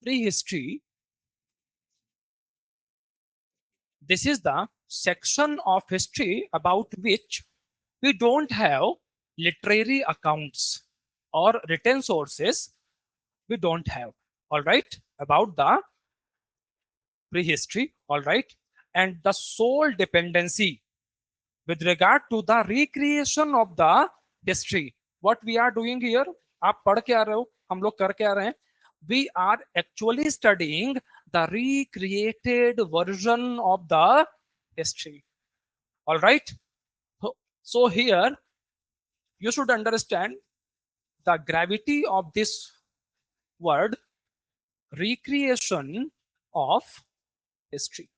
prehistory, this is the section of history about which we don't have literary accounts or written sources. We don't have, all right, about the prehistory, all right, and the sole dependency with regard to the recreation of the history. What we are doing here, आप पढ़ के आ रहे हो, हम लोग कर के आ रहे हैं, we are actually studying the recreated version of the history, all right. So here you should understand the gravity of this word recreation of history,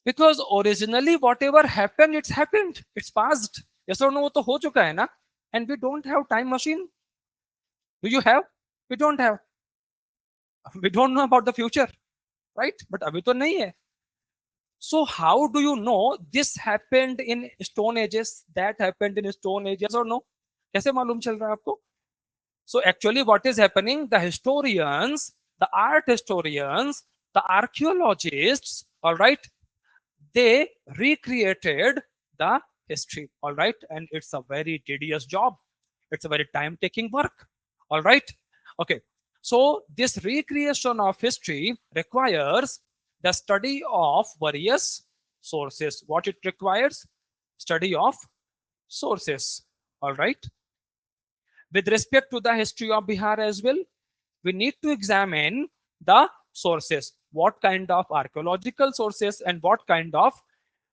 because originally whatever happened, it's happened, it's past. Yes or no, वो तो हो चुका है ना. And we don't have time machine. Do you have? We don't have. We don't know about the future, right? But अभी तो नहीं है. So how do you know this happened in stone ages, that happened in stone ages or no? कैसे मालूम चल रहा है आपको? So actually what is happening, the historians, the art historians, the archaeologists, all right, they recreated the history, all right, and it's a very tedious job, it's a very time taking work, all right. Okay, so this recreation of history requires the study of various sources. What it requires? Study of sources, all right. With respect to the history of Bihar as well, we need to examine the sources. What kind of archaeological sources and what kind of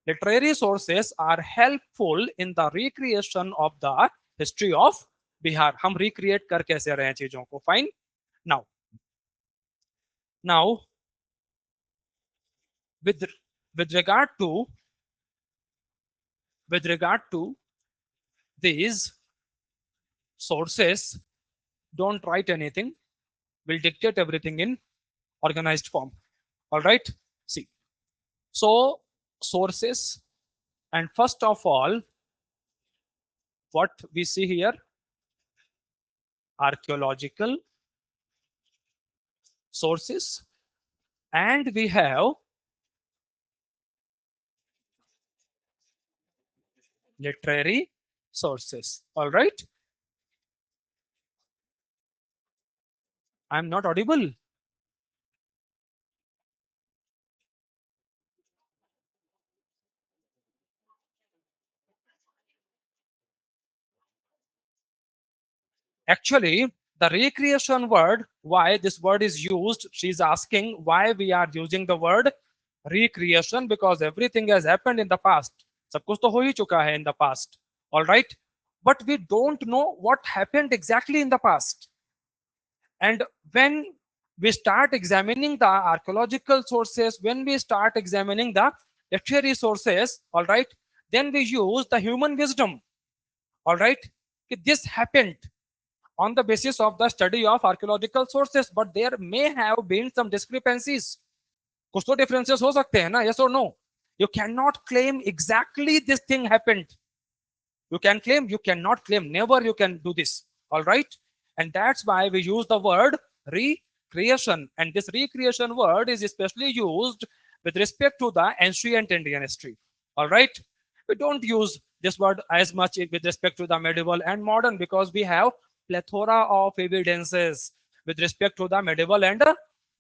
literary sources are helpful in the recreation of the history of Bihar. हम recreate कर कैसे रहे हैं चीजों को. Fine. Now with with regard to with regard to these sources, don't write anything. We'll dictate everything in organized form. All right. See. So sources, and first of all, what we see here, archaeological sources, and we have literary sources, all right. I'm not audible. Actually, the recreation word, why this word is used, she's asking why we are using the word recreation, because everything has happened in the past, सब कुछ तो हो ही चुका है in the past, all right, but we don't know what happened exactly in the past. And when we start examining the archaeological sources, when we start examining the literary sources, all right, then we use the human wisdom, all right. This happened on the basis of the study of archaeological sources, but there may have been some discrepancies. कुछ तो differences हो सकते हैं ना, yes or no? You cannot claim exactly this thing happened. You can claim, you cannot claim, never you can do this, all right. And that's why we use the word recreation, and this recreation word is especially used with respect to the ancient Indian history, all right. We don't use this word as much with respect to the medieval and modern, because we have plethora of evidences with respect to the medieval and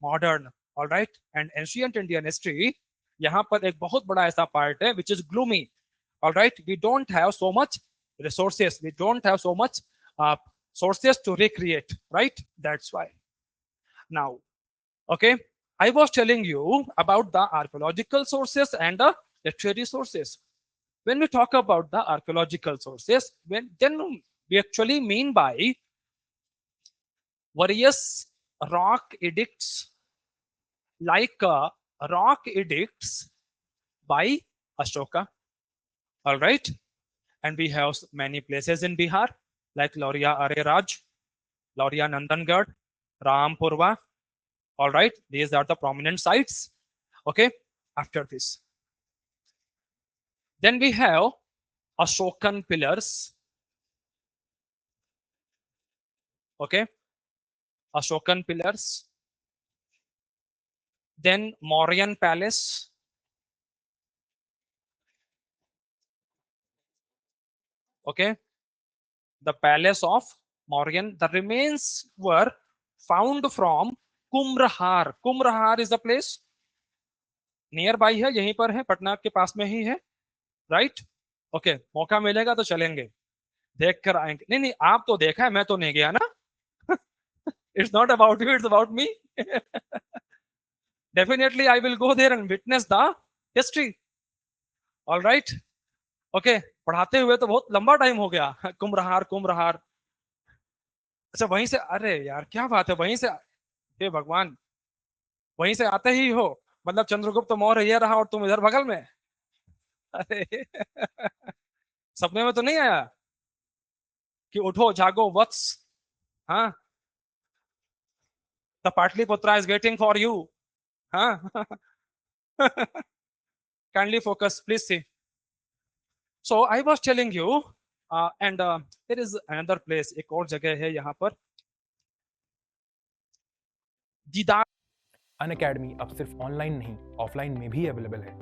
modern, all right. And ancient Indian history, यहाँ पर एक बहुत बड़ा ऐसा part है which is gloomy, all right. We don't have so much resources, we don't have so much uh, sources to recreate, right. That's why. Now, okay, I was telling you about the archaeological sources and the literary sources. When we talk about the archaeological sources, then we actually mean by various rock edicts, like rock edicts by Ashoka, all right. And we have many places in Bihar like Lauria Areraj, Lauria Nandangad, Rampurva. All right, these are the prominent sites. Okay, after this, then we have Ashokan pillars. Okay, Ashokan pillars, then Mauryan palace, okay, the palace of Mauryan. The remains were found from Kumrahar. Kumrahar is the place near by है, यहीं पर है, पटना के पास में ही है, right? Okay, मौका मिलेगा तो चलेंगे, देख कर आएंगे। नहीं नहीं, आप तो देखा है, मैं तो नहीं गया ना। It's not about you, it's about me. Definitely I will go there and witness the history. All right, okay. पढ़ाते हुए तो बहुत लंबा टाइम हो गया। कुम्भरहार, कुम्भरहार, अच्छा वहीं से, अरे यार क्या बात है, वहीं से, हे भगवान, वहीं से आते ही हो, मतलब चंद्रगुप्त मौर्य ये रहा और तुम इधर बगल में। अरे सपने में तो नहीं आया कि उठो जागो वत्स, हाँ, the Pataliputra is waiting for you, हाँ। Kindly focus please see. So I was telling you, and there is another place, एक और जगह है यहाँ पर, दीदार। अनअकैडमी अब सिर्फ ऑनलाइन नहीं, ऑफलाइन में भी अवेलेबल है।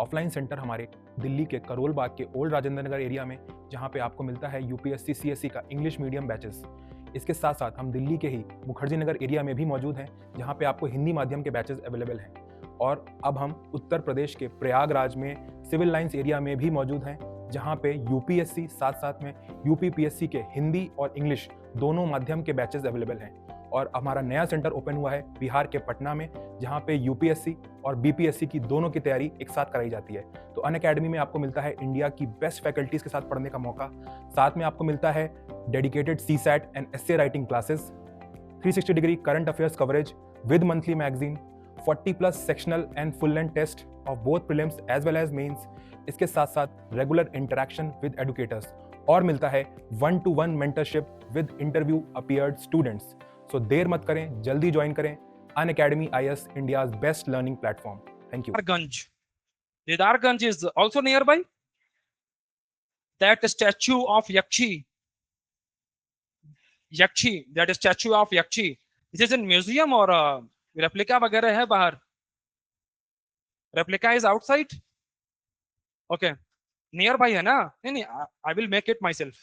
ऑफलाइन सेंटर हमारे दिल्ली के करोल बाग के ओल्ड राजेंद्र नगर एरिया में, जहां पे आपको मिलता है यूपीएससी सीएससी का इंग्लिश मीडियम बैचेस। इसके साथ साथ हम दिल्ली के ही मुखर्जी नगर एरिया में भी मौजूद हैं, जहां पे आपको हिंदी माध्यम के बैचेस अवेलेबल हैं। और अब हम उत्तर प्रदेश के प्रयागराज में सिविल लाइंस एरिया में भी मौजूद हैं, जहां पे यूपीएससी साथ साथ में यूपीपीएससी के हिंदी और इंग्लिश दोनों माध्यम के बैचेस अवेलेबल हैं। और हमारा नया सेंटर ओपन हुआ है बिहार के पटना में, जहां पे यूपीएससी और बीपीएससी की दोनों की तैयारी एक साथ कराई जाती है। तो अनअकैडमी में आपको मिलता है इंडिया की बेस्ट फैकल्टीज के साथ पढ़ने का मौका। साथ में आपको मिलता है dedicated CSAT and essay writing classes, 360 degree current affairs coverage with monthly magazine, 40+ sectional and full length test of both prelims as well as mains. इसके साथ साथ रेगुलर इंटरेक्शन विद एडुकेटर्स, और मिलता है 1-to-1 mentorship with interview appeared students. So देर मत करें, जल्दी ज्वाइन करें Unacademy IS, India's best learning platform. Thank you. Didarganj is also nearby. That statue of Yakshi, that statue of Yakshi, this is in museum or replica वगैरह है बाहर? Replica is outside. Okay, nearby है ना? नहीं नहीं, I will make it myself.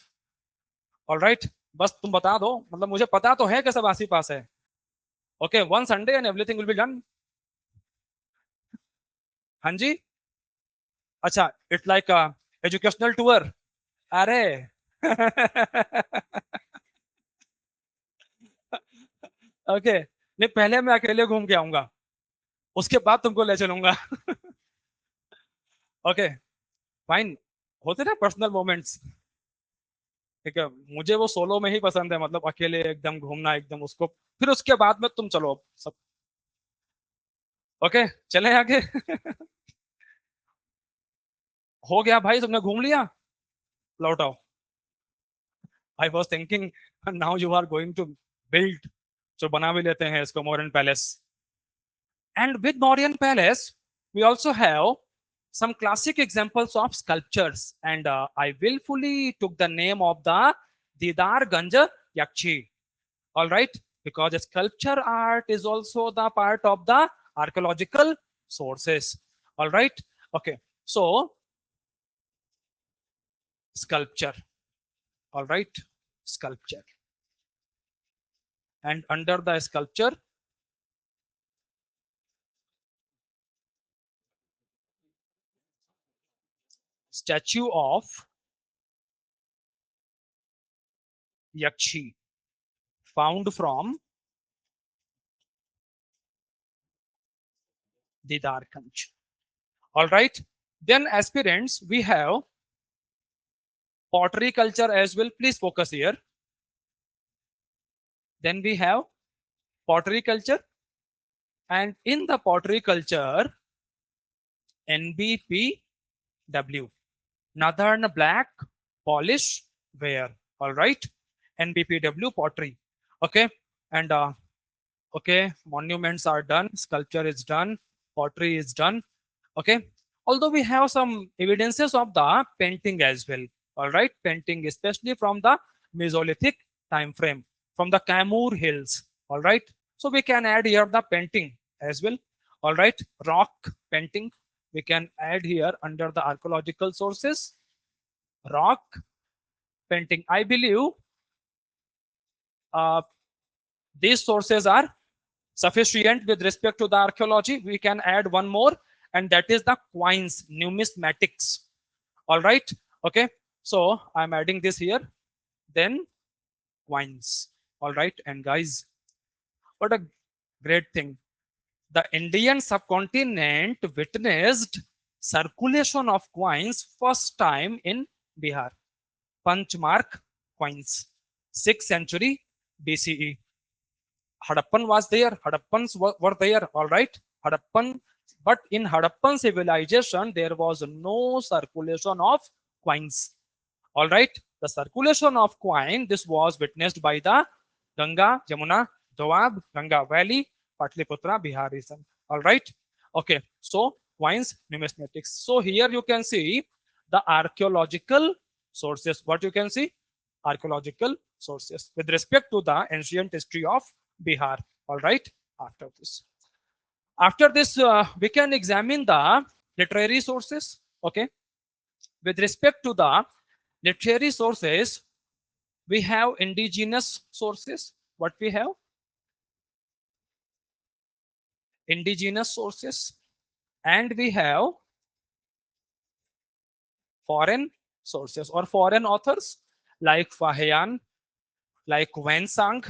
All right, बस तुम बता दो, मतलब मुझे पता तो है कि सब आस पास है। Okay, one Sunday and everything will be done. हाँ जी, अच्छा, it's like a educational tour. अरे ओके, नहीं पहले मैं अकेले घूम के आऊंगा, उसके बाद तुमको ले चलूंगा। ओके फाइन, होते ना पर्सनल मोमेंट्स, ठीक है, मुझे वो सोलो में ही पसंद है, मतलब अकेले एकदम घूमना एकदम उसको, फिर उसके बाद में तुम चलो सब। ओके चले आगे। हो गया भाई, तुमने घूम लिया, लौटाओ। I was thinking now you are going to build, जो बना भी लेते हैं इसको, Mauryan palace. And with Mauryan Palace, we also have some classic examples of sculptures. And I willfully took the name of the Didarganj Yakshi. All right, because sculpture art is also the part of the archaeological sources. All right, okay. So sculpture. All right, sculpture. And under the sculpture, statue of Yakshi found from Didarganj. All right, then aspirants, we have pottery culture as well. Please focus here. Then we have pottery culture, and in the pottery culture, NBPW, Northern Black Polish Ware. All right, NBPW pottery. Okay, and okay, monuments are done, sculpture is done, pottery is done. Okay, although we have some evidences of the painting as well. All right, painting especially from the Mesolithic time frame, from the Kamur Hills. All right. So we can add here the painting as well. All right. Rock painting. We can add here under the archaeological sources. Rock painting. I believe uh, these sources are sufficient with respect to the archaeology. We can add one more, and that is the coins, numismatics. All right. Okay. So I'm adding this here. Then coins. All right. And guys, what a great thing. The Indian subcontinent witnessed circulation of coins first time in Bihar. Punchmark coins, 6th century BCE. Harappan was there. Harappans were there. All right. Harappan, but in Harappan civilization, there was no circulation of coins. All right. The circulation of coin, this was witnessed by the Ganga, Jamuna, Doab, Ganga Valley, Patliputra, Bihar region. All right. Okay. So coins, numismatics. So here you can see the archaeological sources. What you can see? Archaeological sources with respect to the ancient history of Bihar. All right. After this, we can examine the literary sources. Okay. With respect to the literary sources, we have indigenous sources. What we have? Indigenous sources. And we have foreign sources or foreign authors like Fahian, like Wensang,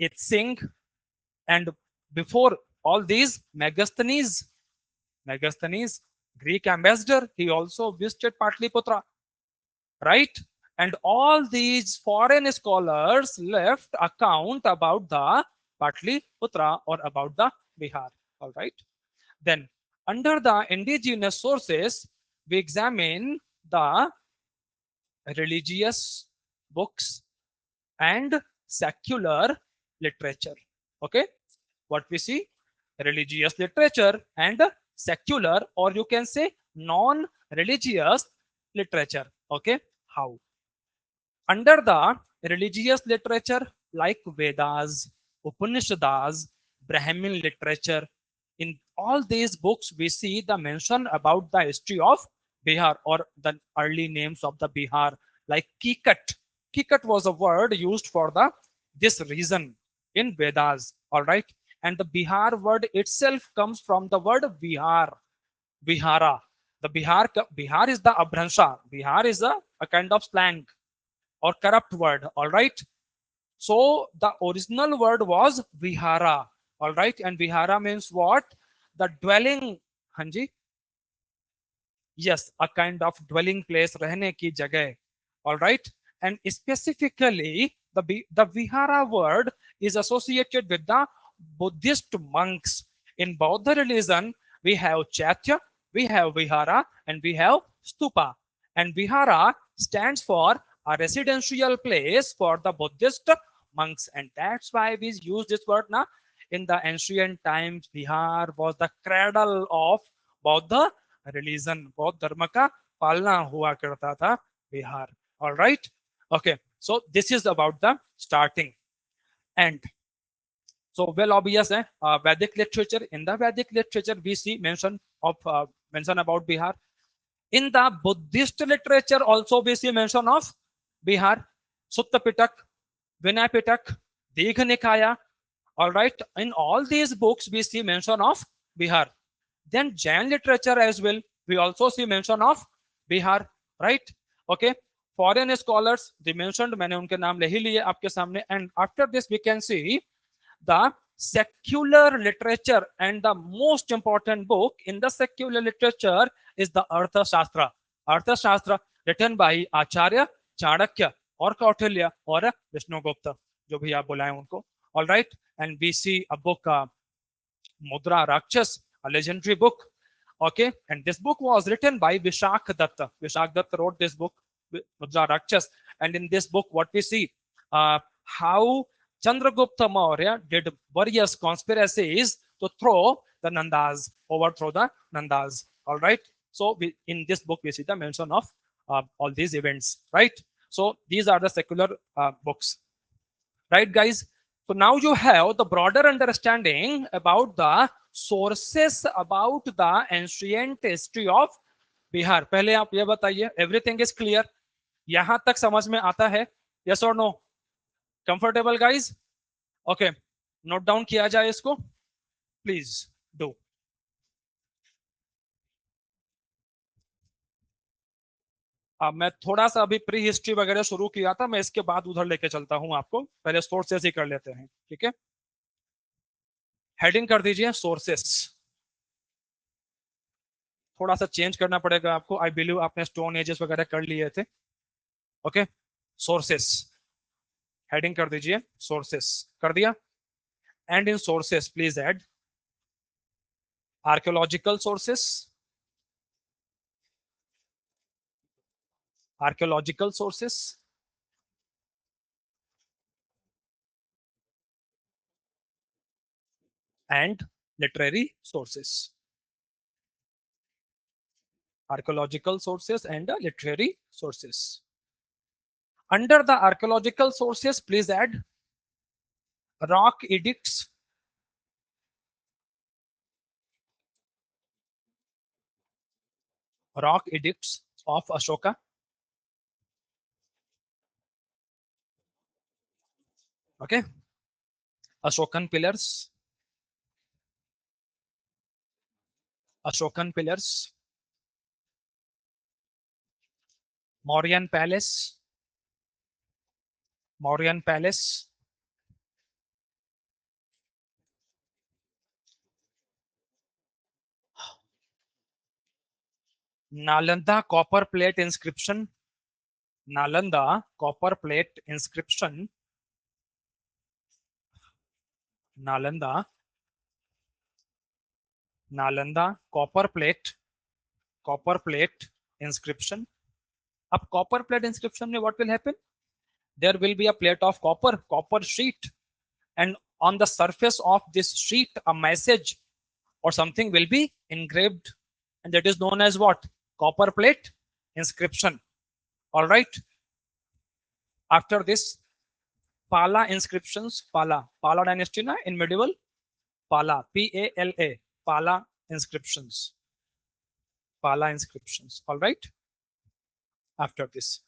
Itsing, and before all these, Megasthenes, Greek ambassador, he also visited Patliputra, right? And all these foreign scholars left account about the Patliputra or about the Bihar. All right. Then, under the indigenous sources, we examine the religious books and secular literature. Okay. What we see? Religious literature and secular, or you can say non-religious literature. Okay. How? Under the religious literature like Vedas, Upanishads, Brahmin literature, in all these books we see the mention about the history of Bihar or the early names of the Bihar like Kikat. Kikat was a word used for the this region in Vedas. All right. And the Bihar word itself comes from the word Bihar, Bihara. The Bihar is the Abhransha. Bihar is a kind of slang or corrupt word. All right. So the original word was Vihara. All right. And Vihara means what? The dwelling. Hanji. Yes, a kind of dwelling place, रहने की जगह. All right. And specifically, the Vihara word is associated with the Buddhist monks. In Buddha religion, we have Chaitya, we have Vihara, and we have Stupa. And Vihara stands for a residential place for the Buddhist monks. And that's why we use this word now. In the ancient times, Bihar was the cradle of Buddha religion बौद्ध धर्म का पालना हुआ करता था Bihar. All right. Okay. So this is about the starting. And so well obvious Vedic literature. In the Vedic literature we see mention about Bihar. In the Buddhist literature also we see mention of Bihar. Sutta Pitak, Vinay Pitak, Digha Nikaya. All right. In all these books we see mention of Bihar. Then Jain literature as well, we also see mention of Bihar, right? Okay. Foreign scholars, they mentioned, मैंने उनके नाम ले ही लिए आपके सामने. And after this we can see the secular literature, and the most important book in the secular literature is the Arthashastra. Arthashastra written by Acharya, Chanakya और Kautilya और Vishnugupta, जो भी आप बुलाएं उनको. All right. And we see a book Mudra Rakshas, a legendary book. Okay. And this book was written by Vishak Datta. Vishak Datta wrote this book, Mudra Rakshas. And in this book, what we see, how Chandragupta Maurya did various conspiracies to overthrow the Nandas. All right. So in this book, we see the mention of all these events, right? So these are the secular books, right, guys? So now you have the broader understanding about the sources about the ancient history of Bihar. पहले आप ये बताइए, everything is clear? यहां तक समझ में आता है? Yes or no? Comfortable guys? Okay. Note down किया जाए इसको? Please do. अब मैं थोड़ा सा अभी प्री हिस्ट्री वगैरह शुरू किया था, मैं इसके बाद उधर लेके चलता हूं आपको, पहले सोर्सेस ही कर लेते हैं, ठीक है? हेडिंग कर दीजिए सोर्सेस। थोड़ा सा चेंज करना पड़ेगा आपको, आई बिलीव आपने स्टोन एजेस वगैरह कर लिए थे। ओके, सोर्सेस हेडिंग कर दीजिए, सोर्सेस कर दिया। And in sources please add archaeological sources, archaeological sources and literary sources, archaeological sources and literary sources. Under the archaeological sources, please add rock edicts, rock edicts of Ashoka. Okay, Ashokan pillars, Ashokan pillars, Mauryan palace, Mauryan palace, Nalanda copper plate inscription, Nalanda copper plate inscription, Nalanda, Nalanda copper plate inscription. अब copper plate inscription में what will happen? There will be a plate of copper sheet, and on the surface of this sheet a message or something will be engraved, and that is known as what? Copper plate inscription. All right. After this, Pala inscriptions, Pala dynasty na in medieval, Pala, Pala, Pala inscriptions, Pala inscriptions. All right. After this,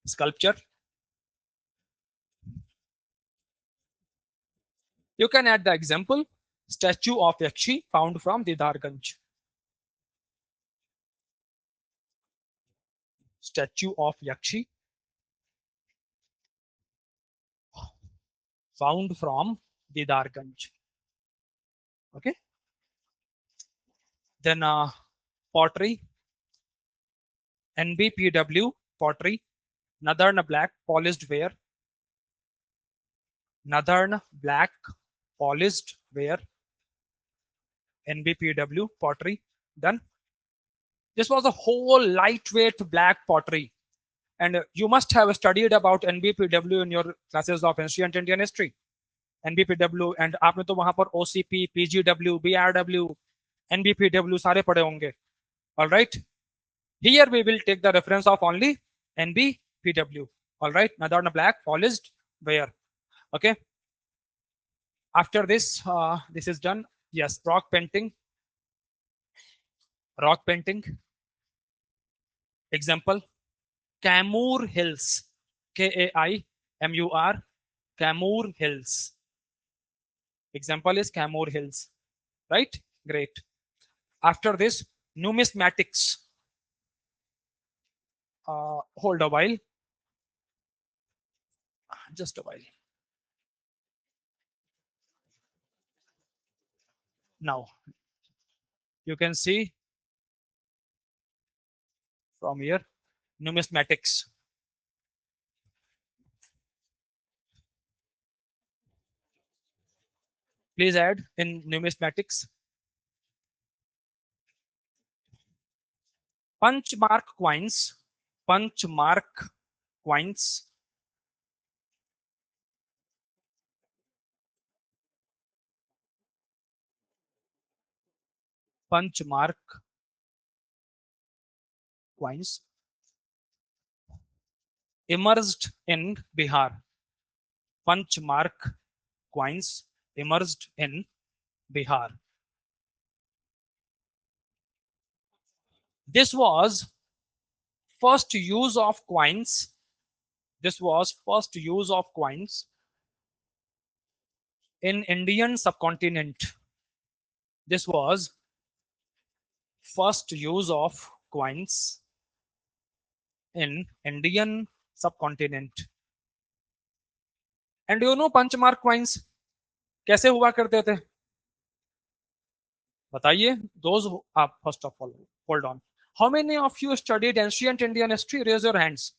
sculpture. You can add the example, statue of Yakshi found from Didarganj. Statue of Yakshi found from Didarganj. Okay. Then pottery, NBPW pottery, Northern black polished ware, Northern black polished ware, NBPW pottery. Done. This was a whole lightweight black pottery, and you must have studied about NBPW in your classes of ancient Indian history. NBPW, and आपने तो वहां पर OCP, PGW, BRW, NBPW सारे पढ़े होंगे. All right. Here we will take the reference of only NBPW. All right. Northern black polished ware. Okay. After this, this is done. Yes, rock painting. Rock painting. Example: Kaimur Hills. Kaimur. Kaimur Hills. Example is Kaimur Hills. Right? Great. After this, numismatics. Hold a while. Just a while. Now, you can see from here, numismatics. Please add in numismatics. Punchmark coins. Punchmark coins. Punchmark coins emerged in Bihar. Punchmark coins emerged in Bihar. This was first use of coins. This was first use of coins in Indian subcontinent. This was first use of coins in Indian subcontinent. And you know punch mark coins कैसे हुआ करते थे? बताइए. Those who आप first of all hold on. How many of you studied ancient Indian history? Raise your hands.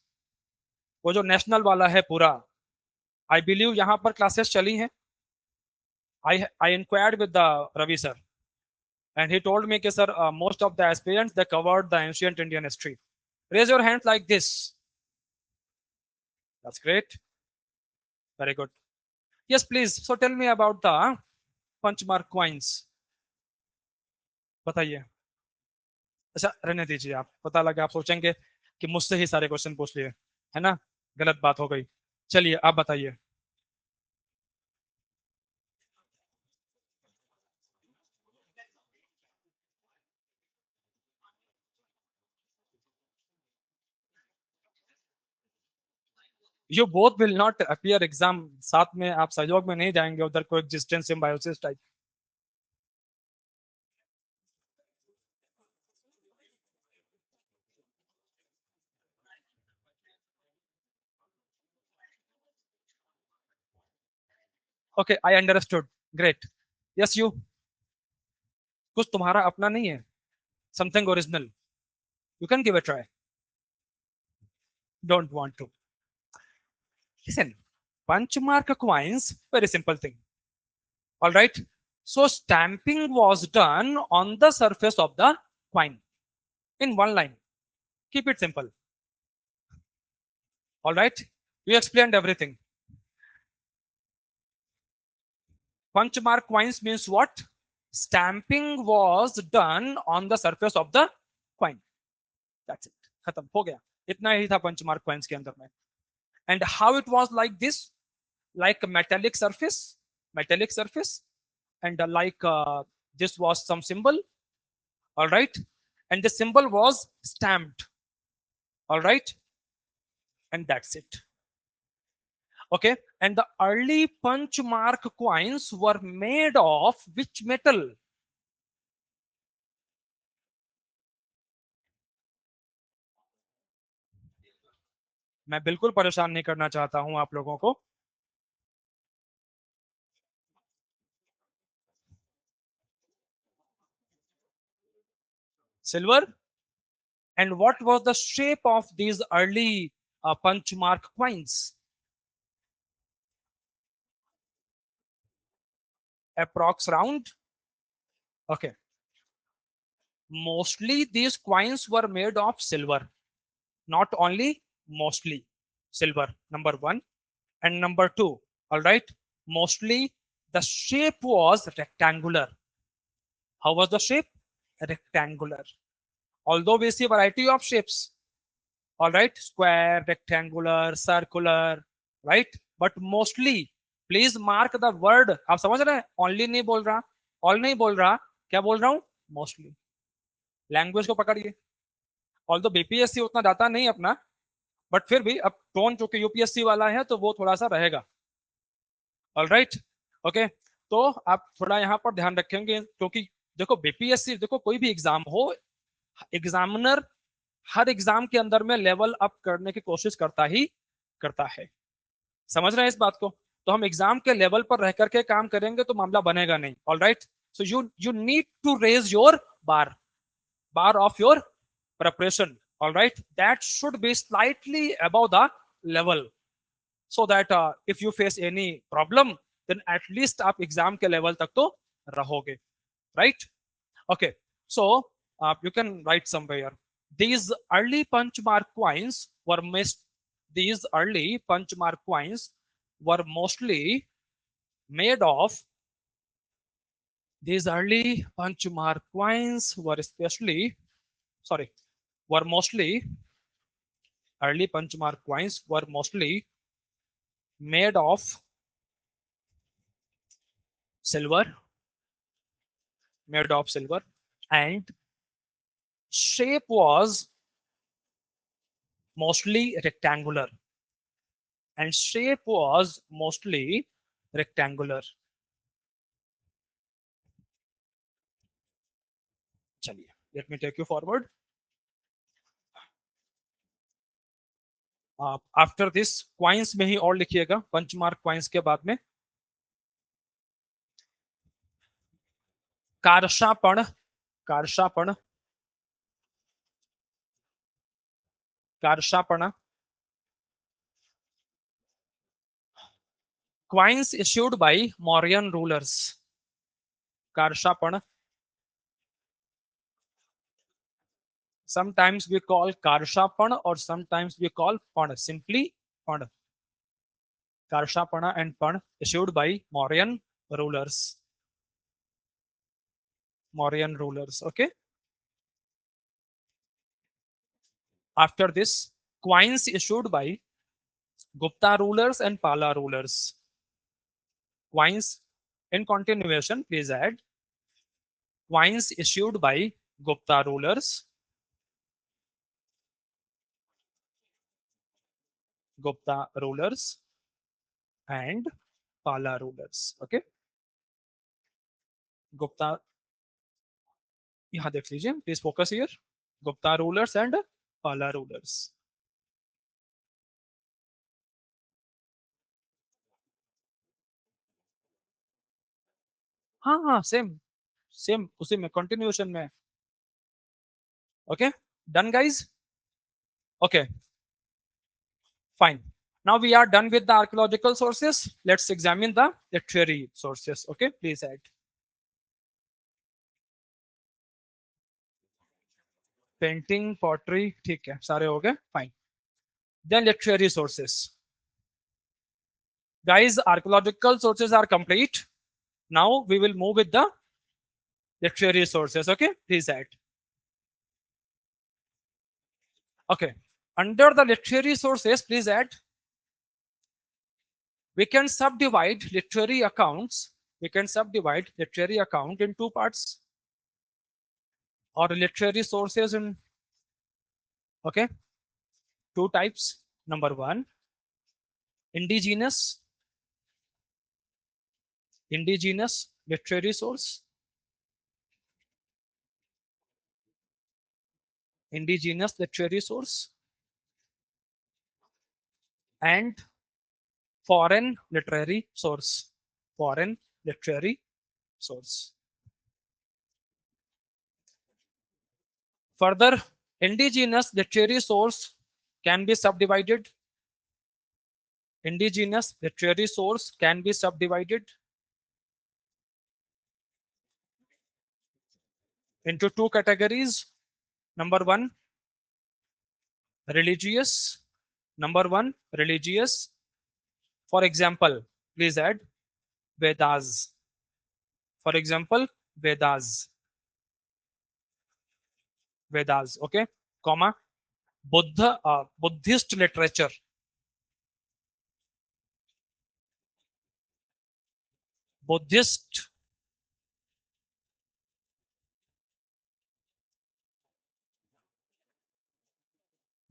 वो जो national वाला है पूरा, आई बिलीव यहाँ पर क्लासेस चली हैं. I inquired with the Ravi sir, and he told me कि sir most of the aspirants they covered the ancient Indian history. Raise your hand like this. That's great. Very good. Yes, please. So tell me about the punch mark coins. बताइए. अच्छा रहने दीजिए, आप पता लगा आप सोचेंगे कि मुझसे ही सारे क्वेश्चन पूछ लिए, है ना? गलत बात हो गई. चलिए आप बताइए. You both will not appear exam, साथ में आप सहयोग में नहीं जाएंगे उधर कोई existence symbiosis type. Okay I understood. Great. Yes you. कुछ तुम्हारा अपना नहीं है, something original, you can give a try. Don't want to. Listen, punchmarked coins, very simple thing. All right. So stamping was done on the surface of the coin in one line. Keep it simple. All right. You explained everything. Punchmark coins means what? Stamping was done on the surface of the coin. That's it. खत्म हो गया. इतना ही था punch mark coins के अंदर में. And how it was like this? Like a metallic surface, and like this was some symbol. All right. And the symbol was stamped. All right. And that's it. Okay. And the early punchmark coins were made of which metal? मैं बिल्कुल परेशान नहीं करना चाहता हूं आप लोगों को. Silver. And what was the shape of these early punchmark coins? Approx round. Okay. Mostly these coins were made of silver. Not only, mostly silver, number one. And number two, all right, mostly the shape was rectangular. How was the shape? Rectangular. Although we see variety of shapes, all right, square, rectangular, circular, right, but mostly, please mark the word. आप समझ रहे हैं? Only नहीं बोल रहा, all नहीं बोल रहा, क्या बोल रहा हूं? Mostly. लैंग्वेज को पकड़िए. ऑल्दो बीपीएससी उतना डाटा नहीं अपना, बट फिर भी अब टोन चूंकि यूपीएससी वाला है तो वो थोड़ा सा रहेगा. All right. ओके. तो आप थोड़ा यहाँ पर ध्यान रखेंगे क्योंकि देखो बीपीएससी, देखो कोई भी एग्जाम हो, एग्जामिनर हर एग्जाम के अंदर में लेवल अप करने की कोशिश करता है. समझ रहे हैं इस बात को? तो हम एग्जाम के लेवल पर रह करके काम करेंगे तो मामला बनेगा नहीं. All right. So you need to raise your bar of your preparation. All right, that should be slightly above the level so that if you face any problem then at least आप exam के level तक तो रहोगे. right? Okay. So you can write somewhere. These early punchmark coins were these early punchmark coins were mostly made of these early punchmark coins were mostly early punchmark coins were mostly made of silver, made of silver, and shape was mostly rectangular, and shape was mostly rectangular. चलिए, let me take you forward. आप after this coins में ही और लिखिएगा, punch mark coins के बाद में karshapana, karshapana, कारशापणा, coins issued by Mauryan rulers. Karshapana. Sometimes we call Karshapana or sometimes we call Pan. Simply Pan. Karshapana and Pan issued by Mauryan rulers. Mauryan rulers. Okay. After this, coins issued by Gupta rulers and Pala rulers. Coins in continuation, please add. Coins issued by Gupta rulers, Gupta rulers, and Pala rulers. Okay. Gupta, यहाँ देख लीजिए, please focus here. Gupta rulers and पाला rulers. हाँ हाँ, same same उसी में continuation में. Okay, done guys. Okay, fine. Now we are done with the archaeological sources. Let's examine the literary sources. Okay, please add. Painting, pottery, ठीक है, सारे हो गए. Fine. Then literary sources. Guys, archaeological sources are complete. Now we will move with the literary sources. Okay, please add. Okay, under the literary sources, please add. We can subdivide literary accounts. We can subdivide literary account in two parts, or literary sources in, okay, two types. Number one, indigenous, indigenous literary source, indigenous literary source, and foreign literary source, foreign literary source. Further, indigenous literary source can be subdivided. Indigenous literary source can be subdivided into two categories. Number one, religious. Number one, religious. For example, please add Vedas. For example, Vedas. Vedas. Okay, comma, Buddha, Buddhist literature. Buddhist,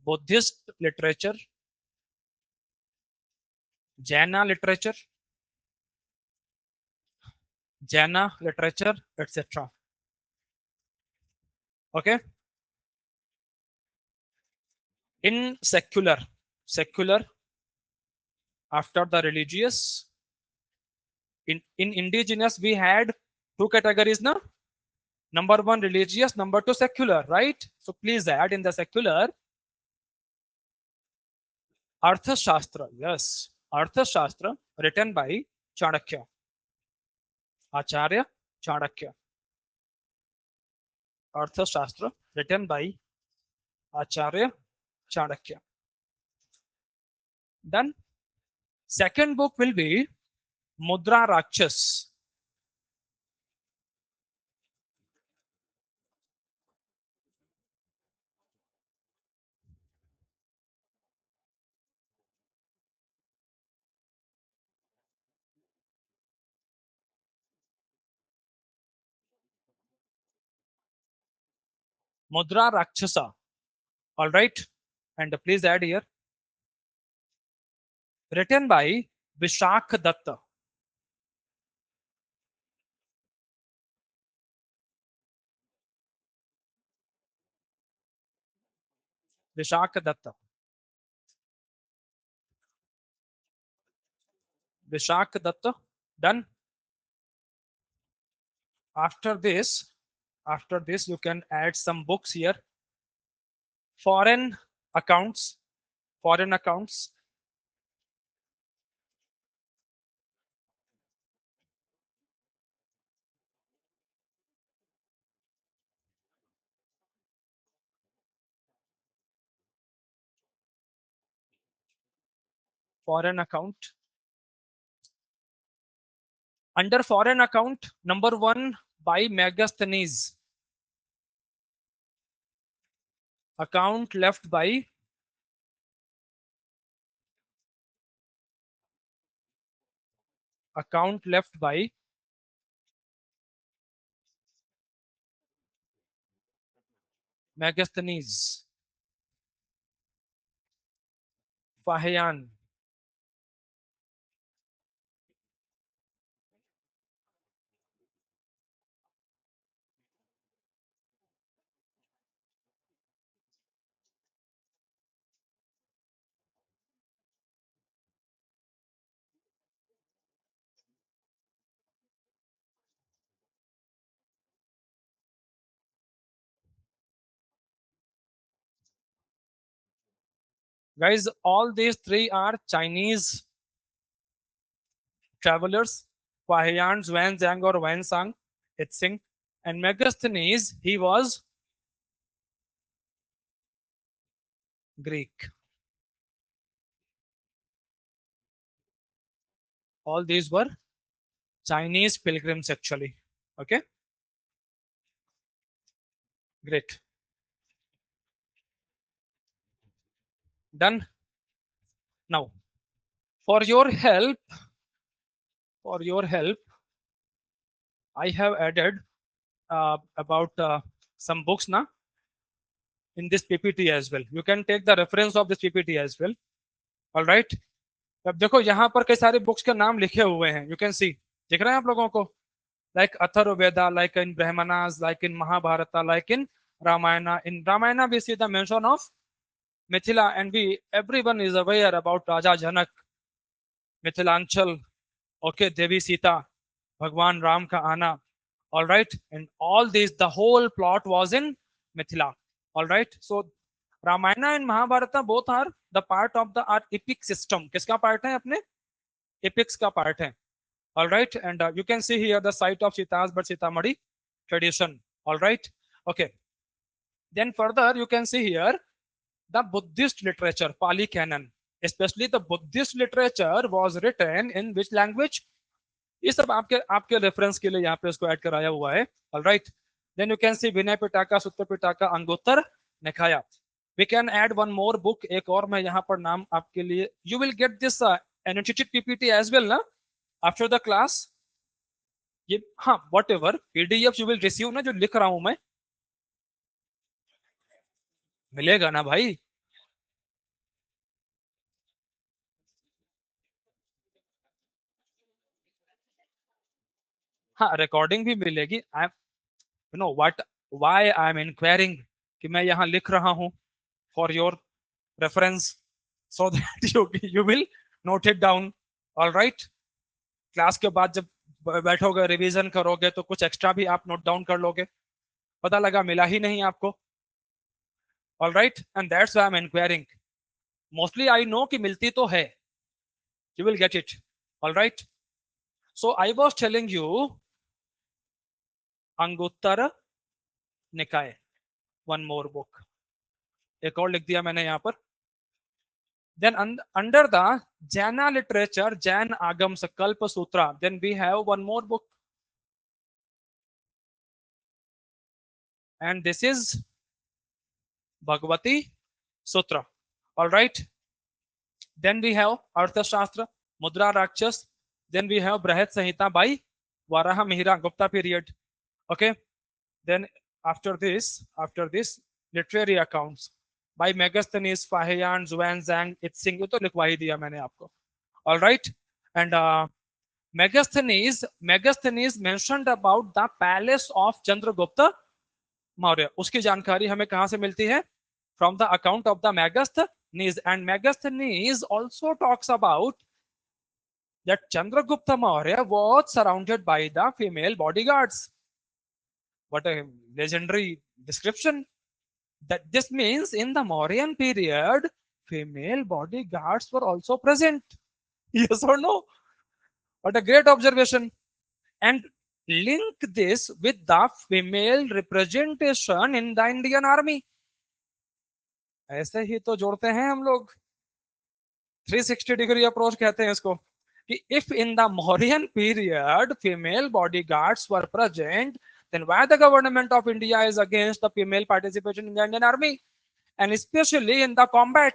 Buddhist literature, Jaina literature, Jaina literature, etc. Okay. In secular, secular after the religious, in indigenous we had two categories now. Number one, religious. Number two, secular, right? So please add in the secular, Arthashastra. Yes, Arthashastra written by Chanakya, Acharya Chanakya. Arthashastra written by Acharya Chanakya. Then second book will be Mudra Rakshas. Mudra Rakshasa. All right, and please add here, written by Vishak Datta. Vishak Datta. Vishak Datta. Done. After this, you can add some books here. Foreign accounts. Foreign accounts. Foreign account. Under foreign account, number 1 by Megasthenes. Account left by Megasthenes. Fahian. Guys, all these three are Chinese travelers. Fahian, Xuanzang or Wansang, Itzing. And Megasthenes, he was Greek. All these were Chinese pilgrims actually. Okay, great. Done. Now, for your help, I have added about some books now in this PPT as well. You can take the reference of this PPT as well. All right. अब देखो यहाँ पर कई सारे books के नाम लिखे हुए हैं. You can see. दिख रहे हैं आप लोगों को? Like Atharvaveda, like in Brahmanas, like in Mahabharata, like in Ramayana. In Ramayana, we see the mention of Mithila, and everyone is aware about Raja Janak, Mithilanchal, okay, Devi Sita, Bhagwan Ram ka Ana. All right, and all these, the whole plot was in Mithila. All right, so Ramayana and Mahabharata both are the part of the our epic system. किसका part है अपने? Epics का part है. All right, and you can see here the site of Sita's but Sitamarhi tradition. All right, okay. Then further you can see here the Buddhist literature, Pali canon. Especially the Buddhist literature was written in which language? ये सब आपके reference के लिए यहाँ पे इसको add कराया हुआ है. All right. Then you can see Vinay Pitaka, Sutta Pitaka, Anguttar Nikaya. We can add one more book. एक और मैं यहाँ पर नाम आपके लिए. You will get this annotated PPT as well, ना? After the class. ये हाँ, whatever PDF you will receive ना, जो लिख रहा हूँ मैं, मिलेगा ना भाई? हाँ, रिकॉर्डिंग भी मिलेगी. I you know what why I am inquiring कि मैं यहाँ लिख रहा हूँ for your reference so that you will note it down. All right. Class के बाद जब बैठोगे रिवीजन करोगे तो कुछ एक्स्ट्रा भी आप नोट डाउन कर लोगे. पता लगा मिला ही नहीं आपको. All right, and that's why I am enquiring. Mostly I know कि मिलती तो है. You will get it. All right. So I was telling you Anguttara निकाय, वन मोर बुक. एक और लिख दिया मैंने यहाँ पर. Then under the Jaina literature, Jain Agam Sakalpa Sutra, then we have one more book, and this is Bhagavati Sutra. All right. Then we have Arthashastra, Mudra Rakshas. Then we have Brahat Samhita by Varaha Mihira, Gupta period. Okay. Then after this literary accounts by Megasthenes, Fahian, Xuanzang, Itzing, ये तो लिखवा ही दिया मैंने आपको. All right, and Megasthenes mentioned about the palace of Chandragupta Maurya. उसकी जानकारी हमें कहां से मिलती है? From the account of the Megasthenes, and Megasthenes also talks about that Chandragupta Maurya was surrounded by the female bodyguards. What a legendary description. That this means in the Mauryan period, female bodyguards were also present. Yes or no? What a great observation. And link this with the female representation in the Indian army. ऐसे ही तो जोड़ते हैं हम लोग. 360 degree approach कहते हैं इसको. कि if in the Mauryan period female bodyguards were present, then why the government of India is against the female participation in the Indian army, and especially in the combat?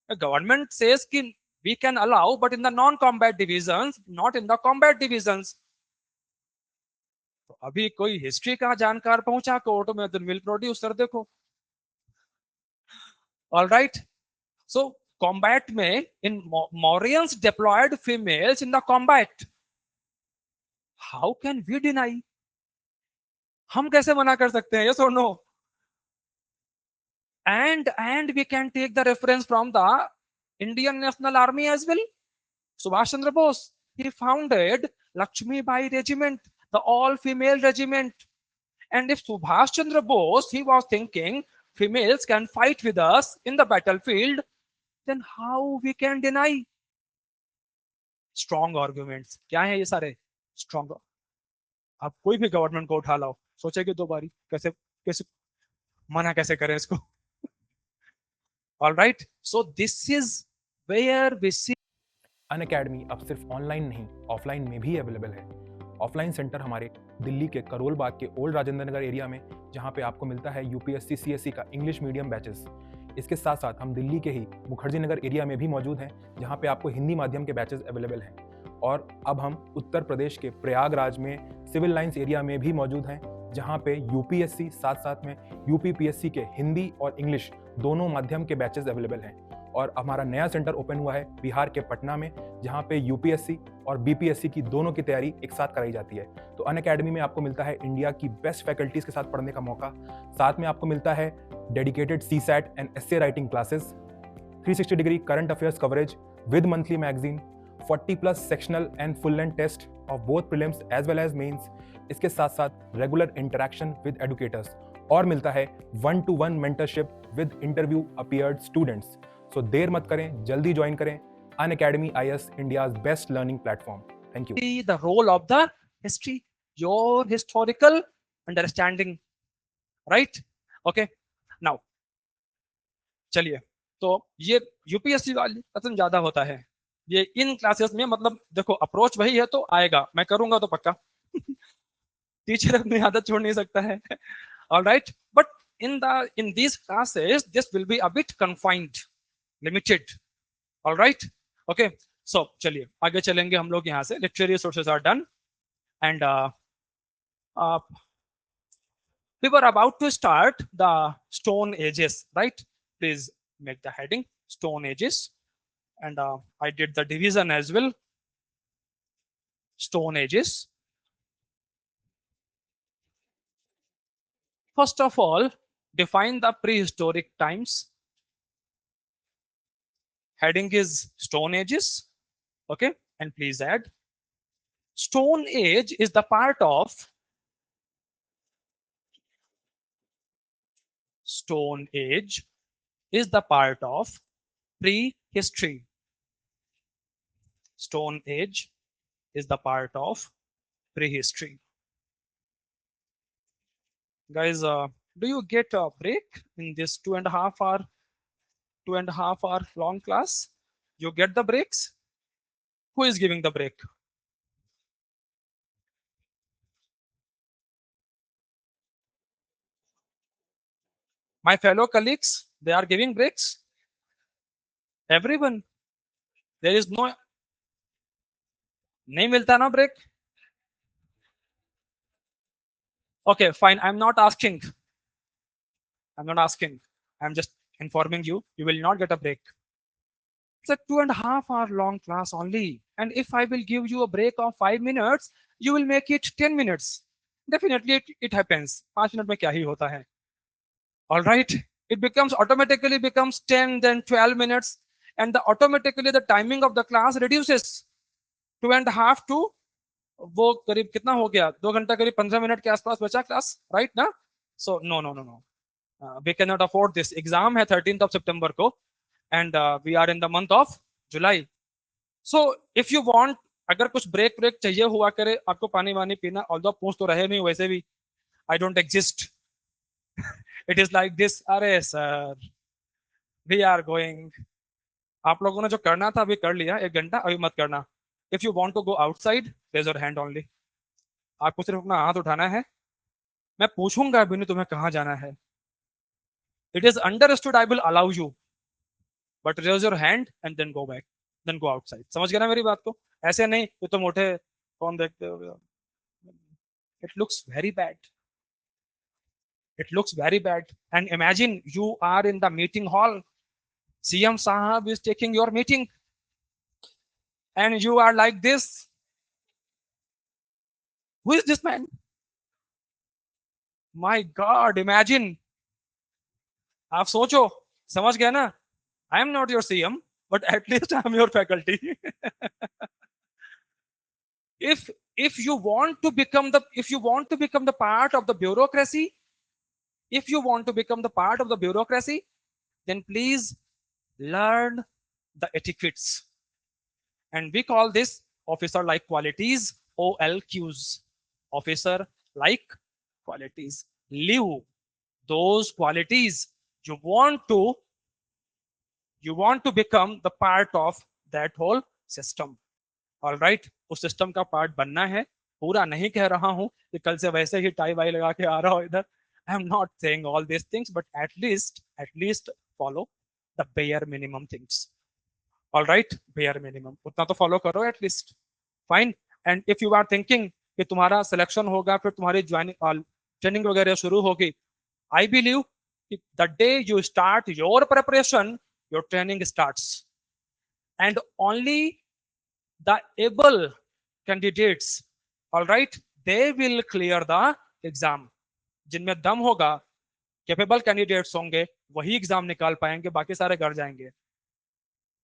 The government says कि we can allow, but in the non-combat divisions, not in the combat divisions. तो अभी कोई history का जानकार पहुंचा court में तो will producer देखो. ऑल राइट, सो combat में in Mauryans deployed females in the combat. How can we deny? हम कैसे मना कर सकते हैं? Yes or no? And we can take the reference from the Indian National Army as well. Subhash Chandra Bose, he founded Lakshmi Bai Regiment, the all-female regiment. And if Subhash Chandra Bose, he was thinking females can fight with us in the battlefield, then how we can deny? Strong arguments. क्या है ये सारे? Strong. आप कोई भी government को उठा लाओ, सोचेगी दो बारी कैसे कैसे मना कैसे करें इसको. All right, so this is where we see Unacademy अब सिर्फ ऑनलाइन नहीं ऑफलाइन में भी अवेलेबल है. ऑफलाइन सेंटर हमारे दिल्ली के करोल बाग के ओल्ड राजेंद्र नगर एरिया में, जहां पे आपको मिलता है यूपीएससी सीएससी का इंग्लिश मीडियम बैचेस. इसके साथ साथ हम दिल्ली के ही मुखर्जी नगर एरिया में भी मौजूद हैं, जहां पे आपको हिंदी माध्यम के बैचेस अवेलेबल हैं. और अब हम उत्तर प्रदेश के प्रयागराज में सिविल लाइंस एरिया में भी मौजूद हैं, जहां पे यूपीएससी साथ साथ में यूपीपीएससी के हिंदी और इंग्लिश दोनों माध्यम के बैचेस अवेलेबल हैं. और हमारा नया सेंटर ओपन हुआ है बिहार के पटना में, जहां पे यूपीएससी और बीपीएससी की दोनों की तैयारी एक साथ कराई जाती है. तो अनअकैडमी में आपको मिलता है इंडिया की बेस्ट फैकल्टीज के साथ पढ़ने का मौका. साथ में आपको मिलता है dedicated CSAT and essay writing classes, 360 degree current affairs coverage with monthly magazine, 40+ sectional and full length test of both prelims as well as mains. इसके साथ साथ रेगुलर इंटरेक्शन विद एडुकेटर्स, और मिलता है 1-to-1 mentorship with interview appeared students. So देर मत करें, जल्दी ज्वाइन करें. Unacademy IS, India's best learning platform. Thank you. the role of the history, your historical understanding, right? Okay, now चलिए, तो ये यूपीएससी वाली पसंद ज्यादा होता है ये इन क्लासेस में. मतलब देखो अप्रोच वही है तो आएगा, मैं करूंगा तो पक्का. टीचर अपनी आदत छोड़ नहीं सकता है. All right, but in these classes this will be a bit confined, limited. All right, okay, so चलिए आगे चलेंगे हम लोग यहाँ से. Literary sources are done, and we were about to start the Stone Ages, right? Please make the heading Stone Ages, and I did the division as well. Stone Ages. First of all, define the prehistoric times. Heading is Stone Ages. Okay, and please add Stone Age is the part of Stone Age is the part of prehistory. Stone Age is the part of prehistory. Guys, do you get a break in this 2.5 hour long class? You get the breaks? Who is giving the break? My fellow colleagues, they are giving breaks. Everyone. There is no, नहीं मिलता ना break. Okay, fine. I'm not asking. I'm not asking. I'm just informing you. You will not get a break. It's a 2.5 hour long class only. And if I will give you a break of 5 minutes, you will make it 10 minutes. Definitely it happens. 5 minute में क्या ही होता है. All right. It becomes automatically becomes 10, then 12 minutes. And the automatically the timing of the class reduces 2.5 to वो करीब कितना हो गया 2 घंटा करीब 15 मिनट के आसपास बचा क्लास राइट ना so no no no no we can not afford this exam है 13th सितंबर को and we are in the month of July so if you want अगर कुछ ब्रेक ब्रेक चाहिए हुआ करे आपको पानी वानी पीना ऑल्दो पूछ तो रहे नहीं वैसे भी I don't exist it is like this अरे सर वी आर गोइंग आप लोगों ने जो करना था अभी कर लिया 1 घंटा अभी मत करना if you want to go outside raise your hand only आपको सिर्फ अपना हाथ उठाना है मैं पूछूंगा अभी नहीं तुम्हें कहाँ जाना है it is understood I will allow you but raise your hand and then go back then go outside समझ गया ना मेरी बात को ऐसे नहीं ये तो मोटे कौन देखते हो it looks very bad it looks very bad and imagine you are in the meeting hall CM Sahab is taking your meeting and you are like this who is this man my god imagine आप सोचो समझ गया ना I am not your CM but at least I am your faculty if you want to become the part of the bureaucracy if you want to become the part of the bureaucracy then please learn the etiquettes and we call this officer like qualities OLQs officer like qualities live those qualities you want to become the part of that whole system all right उस system का part बनना है पूरा नहीं कह रहा हूं कि कल से वैसे ही टाई वाई लगा के आ रहा हो इधर I am not saying all this things but at least follow the bare minimum things all right bare minimum उतना तो फॉलो करो at least fine and if you are thinking कि तुम्हारा सिलेक्शन होगा फिर तुम्हारी ज्वाइनिंग ट्रेनिंग वगैरह शुरू होगी I believe the day you start your preparation your training starts and only the able candidates all right they will clear the exam जिनमें दम होगा कैपेबल कैंडिडेट्स होंगे वही एग्जाम निकाल पाएंगे बाकी सारे घर जाएंगे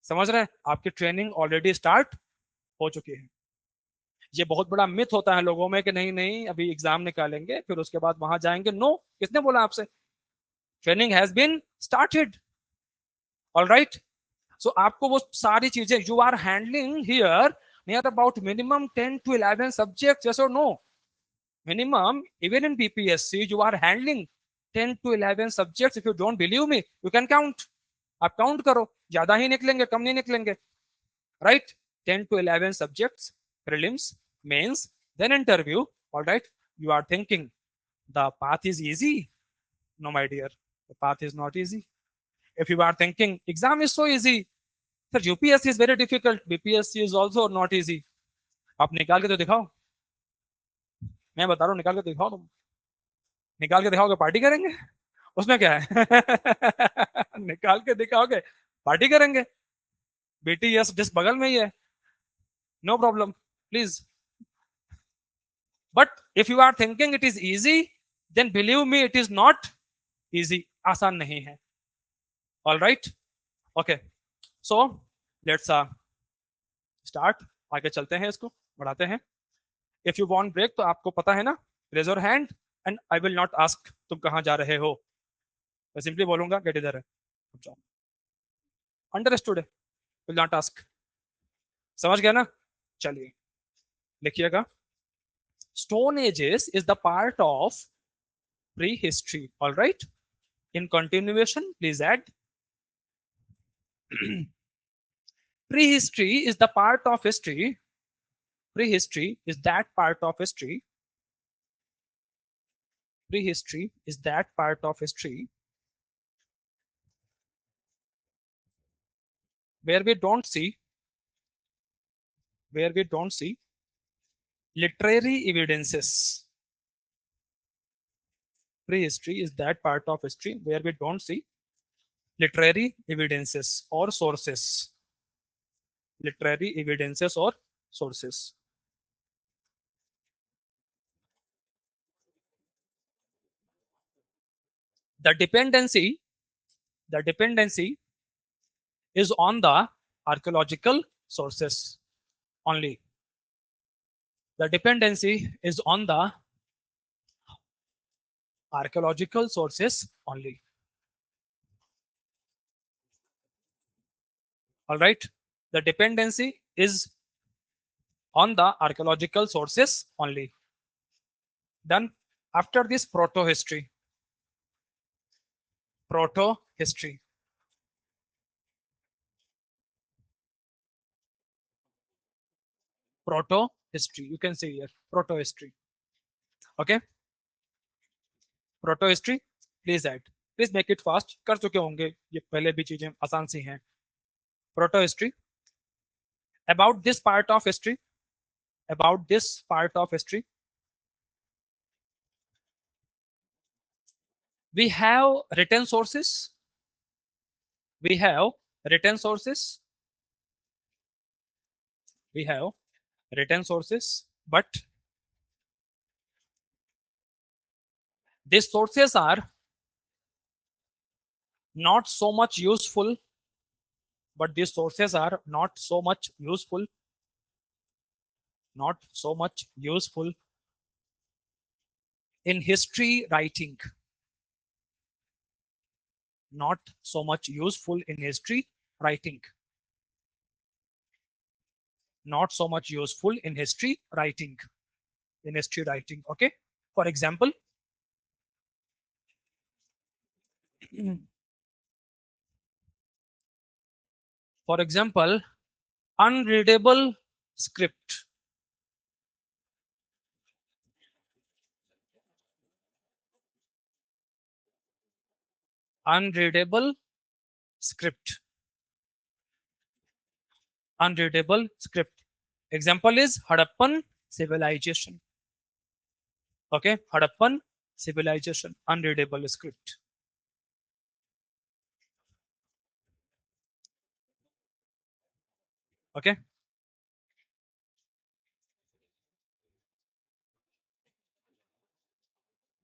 समझ रहे हैं आपकी ट्रेनिंग ऑलरेडी स्टार्ट हो चुकी है ये बहुत बड़ा मिथ होता है लोगों में कि नहीं नहीं अभी एग्जाम निकालेंगे फिर उसके बाद वहां जाएंगे नो किसने बोला आपसे training has been started all right so आपको वो सारी चीजें you are handling here near about minimum 10 to 11 subject yes or no minimum even in BPSC you are handling 10 to 11 subjects if you don't believe me you can count आप count करो ज्यादा ही निकलेंगे कम नहीं निकलेंगे right 10 to 11 subjects prelims mains then interview all right you are thinking the path is easy no my dear the path is not easy if you are thinking exam is so easy sir UPSC is very difficult BPSC is also not easy आप निकाल के तो दिखाओ मैं बता रहा हूँ निकाल के दिखाओ तुम निकाल के दिखाओगे पार्टी करेंगे उसमें क्या है निकाल के दिखाओगे पार्टी करेंगे BTS जिस बगल में ही है no problem please but if you are thinking it is easy then believe me it is not easy आसान नहीं है all right okay so let's start आगे चलते हैं इसको बढ़ाते हैं इफ यू वांट ब्रेक तो आपको पता है ना raise your hand and I will not ask तुम कहाँ जा रहे हो मैं सिंपली बोलूंगा गेट इधर है अंडरस्टूड है विल नॉट आस्क समझ गया ना चलिए लिखिएगा Stone Ages is the part of prehistory. All right. In continuation, please add. Prehistory is the part of history. Prehistory is that part of history. Prehistory is that part of history where we don't see literary evidences Prehistory is that part of history where we don't see literary evidences or sources. Literary evidences or sources. The dependency, the dependency is on the archaeological sources only. The dependency is on the archaeological sources only. All right. The dependency is on the archaeological sources only. Then after this proto history, proto history. Proto history. You can see here proto history. Okay. Proto history. Please add. Please make it fast. कर चुके होंगे ये पहले भी चीजें आसान सी हैं. Proto history. About this part of history. About this part of history. We have written sources. We have written sources. We have written sources, but these sources are not so much useful. But these sources are not so much useful. Not so much useful in history writing. Not so much useful in history writing. Not so much useful in history writing. In history writing. Okay. For example, for example, unreadable script. Unreadable script. Unreadable script. Example is Harappan civilization. Okay, Harappan civilization, unreadable script. Okay.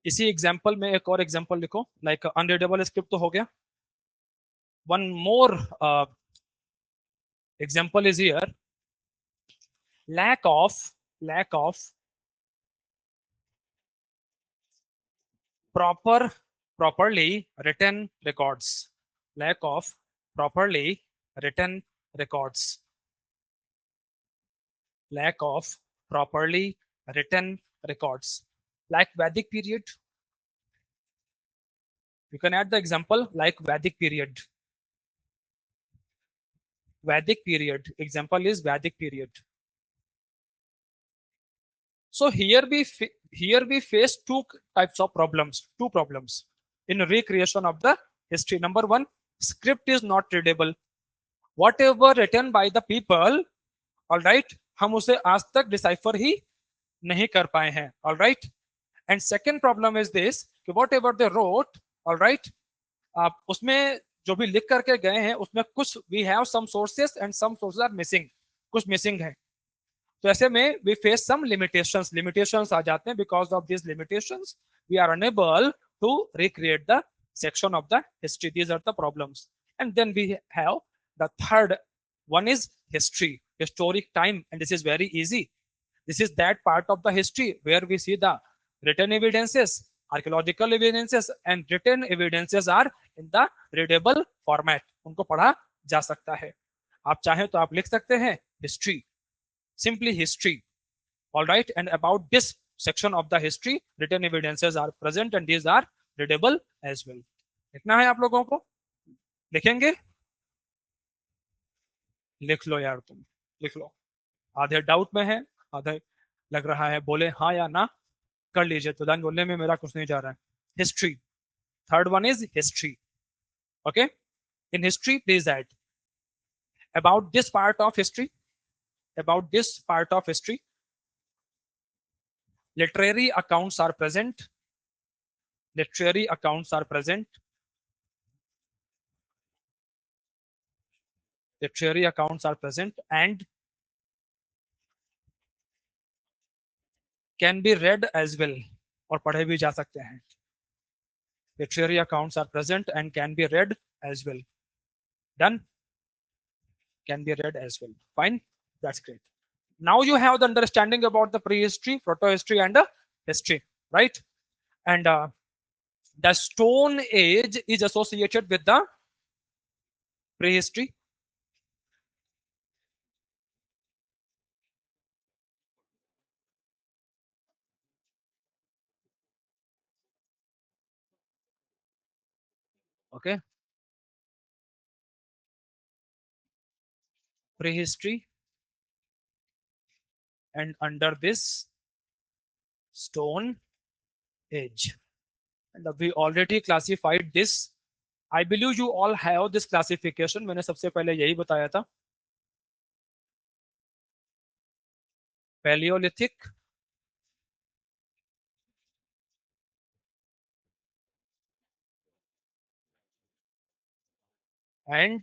इसी example में एक और example लिखो like unreadable script तो हो गया. One more example is here. lack of properly written records. Lack of properly written records. Lack of properly written records. Like Vedic period. You can add the example like Vedic period. Vedic period. Example is Vedic period. So here we face two types of problems. Two problems in recreation of the history. Number one, script is not readable. Whatever written by the people, all right, हम उसे आज तक decipher ही नहीं कर पाए हैं. All right. And second problem is this कि whatever they wrote, all right, उसमें जो भी लिख करके गए हैं उसमें कुछ we have some sources and some sources are missing. कुछ missing है. तो ऐसे में we face some limitations आ जाते हैं. Because of these limitations we are unable to recreate the section of the history. These are the problems. And then we have the third one is history, historic time, and this is very easy. This is that part of the history where we see the written evidences, archaeological evidences, and written evidences are in the readable format. उनको पढ़ा जा सकता है. आप चाहें तो आप लिख सकते हैं history, simply history. All right. And about this section of the history, written evidences are present and these are readable as well. लिखना है आप लोगों को. लिखेंगे? लिख लो यार, तुम लिख लो. आधे डाउट में है, आधे लग रहा है बोले हाँ या ना. कर लीजिए. तो दान बोलने में मेरा कुछ नहीं जा रहा है. History. Third one is history. Okay. In history please add about this part of history. About this part of history, literary accounts are present. literary accounts are present. Literary accounts are present and can be read as well, और पढ़े भी जा सकते हैं. Literary accounts are present and can be read as well. Done. Can be read as well. Fine. That's great. Now you have the understanding about the prehistory, protohistory, and history, right? And the Stone Age is associated with the prehistory. Okay. Prehistory, and under this Stone Age. And we already classified this. I believe you all have this classification. मैंने सबसे पहले यही बताया था. Paleolithic, and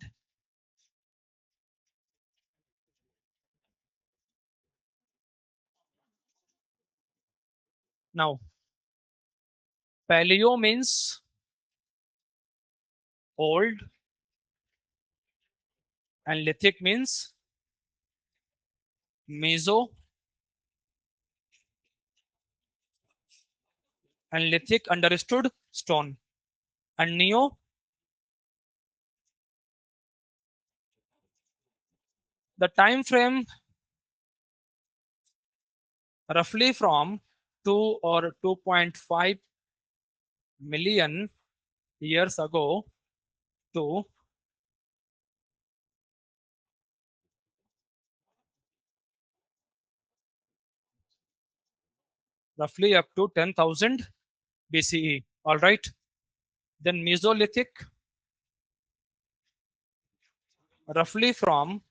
now Paleo means old and lithic means Meso, and lithic understood stone, and neo the time frame roughly from 2 or 2.5 million years ago to roughly up to 10,000 BCE. All right. Then Mesolithic, roughly from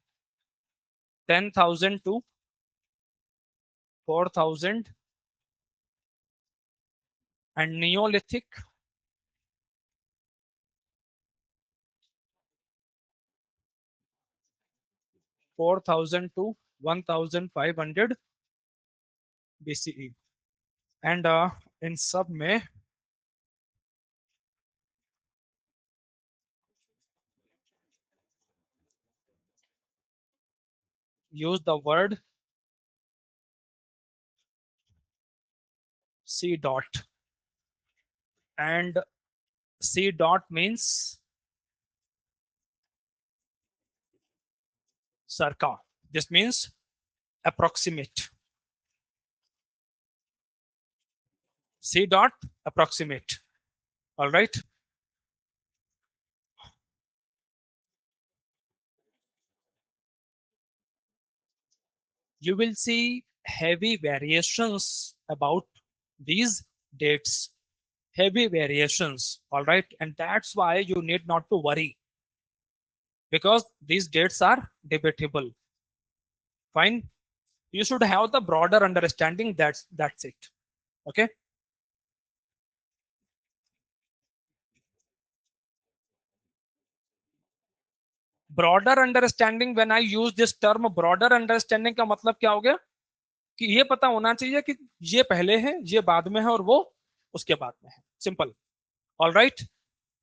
10,000 to 4,000, and Neolithic, four thousand to 1,500 BCE. And in sub में use the word C dot, and C dot means circa. This means approximate. C dot approximate. All right. You will see heavy variations about these dates. Heavy variations. All right. And that's why you need not to worry, because these dates are debatable. Fine. You should have the broader understanding. That's it. Okay. Broader understanding, when I use this term broader understanding का मतलब क्या हो गया कि ये पता होना चाहिए कि ये पहले है, ये बाद में है, और वो उसके बाद में है. Simple. All right.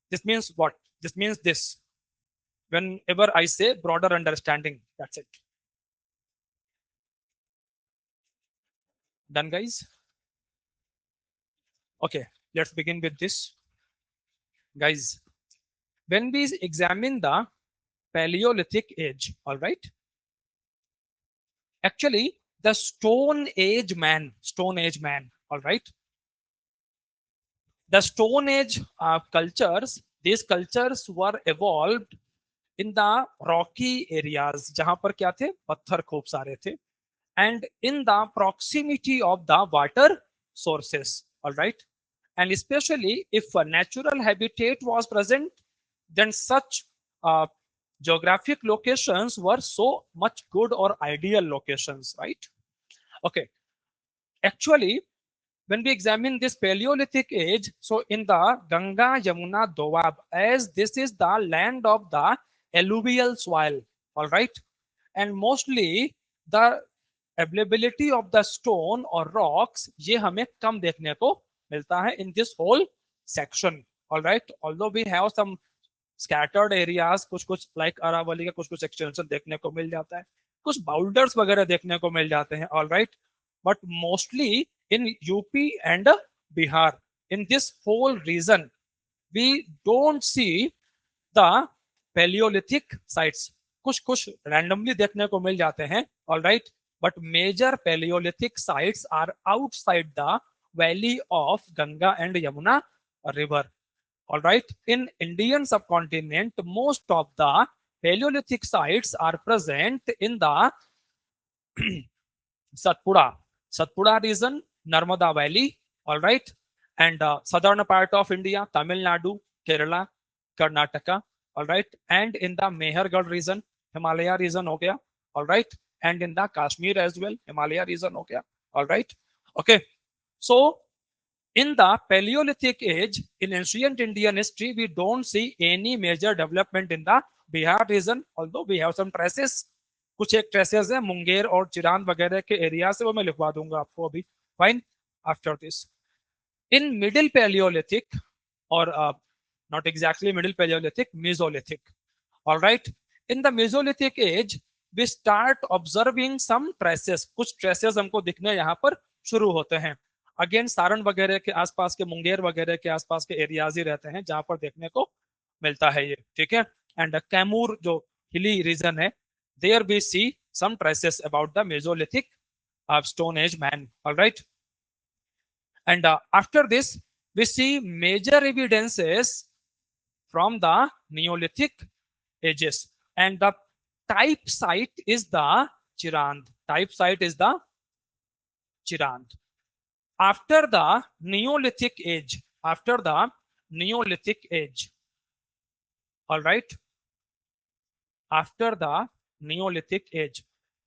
This means what? This means this. Whenever I say broader understanding, that's it. Done, guys? Okay, let's begin with this. Guys, when we examine the Paleolithic age, all right, actually the Stone Age man, all right, the Stone Age cultures, these cultures were evolved in the rocky areas, जहां पर क्या थे, पत्थर खूब सारे थे, and in the proximity of the water sources. All right. And especially if a natural habitat was present, then such geographic locations were so much good or ideal locations, right? Okay. Actually, when we examine this Paleolithic age, so in the Ganga, Yamuna, Doab, as this is the land of the alluvial soil, all right, and mostly the availability of the stone or rocks ये हमें कम देखने को मिलता है in this whole section, all right, although we have some scattered areas, कुछ कुछ like Aravalli का कुछ कुछ extension देखने को मिल जाता है, कुछ boulders वगैरह देखने को मिल जाते हैं, all right, but mostly in UP and Bihar, in this whole region we don't see the Paleolithic sites. कुछ कुछ randomly देखने को मिल जाते हैं, all right, but major Paleolithic sites are outside the valley of Ganga and Yamuna river, all right. In Indian subcontinent, most of the Paleolithic sites are present in the Satpura region, Narmada Valley, all right, and southern part of India, Tamil Nadu, Kerala, Karnataka, all right, and in the Mehergarh region, Himalaya region हो गया, all right, and in the Kashmir as well, Himalaya region हो गया, all right, okay. So in the Paleolithic age, in ancient Indian history, we don't see any major development in the Bihar region, although we have some traces. कुछ एक traces है मुंगेर और चिरांद वगैरह के area से, वो मैं लिखवा दूंगा आपको अभी, fine, after this. In middle Palaeolithic और not exactly middle Paleolithic, Mesolithic, all right. In the Mesolithic age we start observing some traces, कुछ traces हमको दिखने यहाँ पर शुरू होते हैं. अगेन सारण वगैरह के आसपास के, मुंगेर वगैरह के आसपास के एरियाज ही रहते हैं जहां पर देखने को मिलता है ये, ठीक है. एंड कैमूर जो हिली रीजन है, there we see some traces about the Mesolithic Stone Age man, all right. And after this we see major evidences from the Neolithic ages, and the type site is the Chirand. Type site is the Chirand. After the Neolithic age, after the Neolithic age, all right, after the Neolithic age,